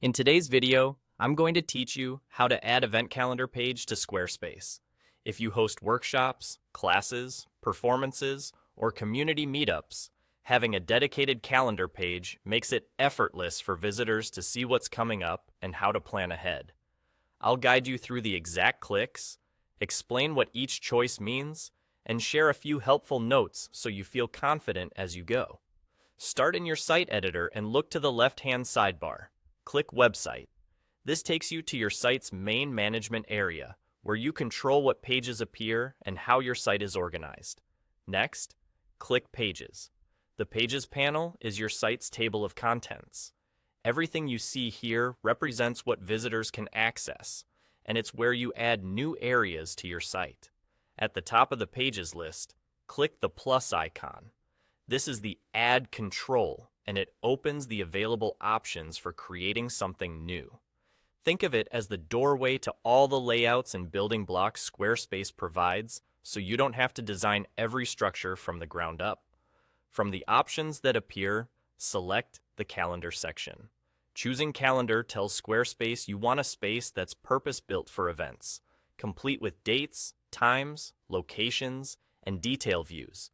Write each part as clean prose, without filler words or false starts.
In today's video, I'm going to teach you how to add event calendar page to Squarespace. If you host workshops, classes, performances, or community meetups, having a dedicated calendar page makes it effortless for visitors to see what's coming up and how to plan ahead. I'll guide you through the exact clicks, explain what each choice means, and share a few helpful notes so you feel confident as you go. Start in your site editor and look to the left-hand sidebar. Click Website. This takes you to your site's main management area, where you control what pages appear and how your site is organized. Next, click Pages. The Pages panel is your site's table of contents. Everything you see here represents what visitors can access, and it's where you add new areas to your site. At the top of the Pages list, click the plus icon. This is the Add Control, and it opens the available options for creating something new. Think of it as the doorway to all the layouts and building blocks Squarespace provides, so you don't have to design every structure from the ground up. From the options that appear, select the Calendar section. Choosing Calendar tells Squarespace you want a space that's purpose-built for events, complete with dates, times, locations, and detail views.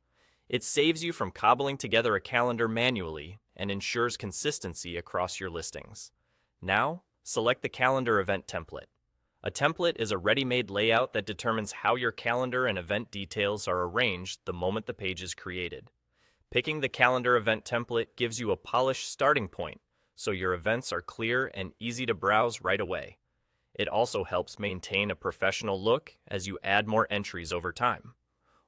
It saves you from cobbling together a calendar manually and ensures consistency across your listings. Now, select the calendar event template. A template is a ready-made layout that determines how your calendar and event details are arranged the moment the page is created. Picking the calendar event template gives you a polished starting point, so your events are clear and easy to browse right away. It also helps maintain a professional look as you add more entries over time.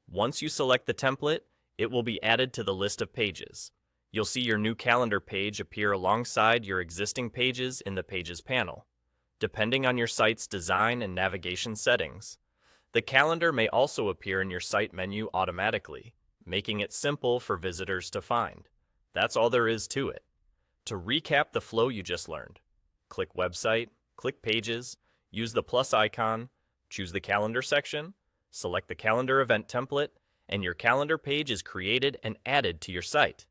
Once you select the template, it will be added to the list of pages. You'll see your new calendar page appear alongside your existing pages in the Pages panel. Depending on your site's design and navigation settings, the calendar may also appear in your site menu automatically, making it simple for visitors to find. That's all there is to it. To recap the flow you just learned, click Website, click Pages, use the plus icon, choose the Calendar section, select the calendar event template, and your calendar page is created and added to your site.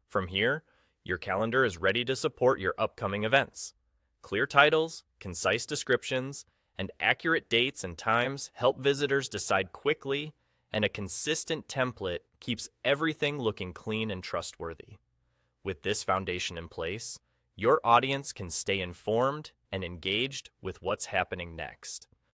From here, your calendar is ready to support your upcoming events. Clear titles, concise descriptions, and accurate dates and times help visitors decide quickly, and a consistent template keeps everything looking clean and trustworthy. With this foundation in place, your audience can stay informed and engaged with what's happening next.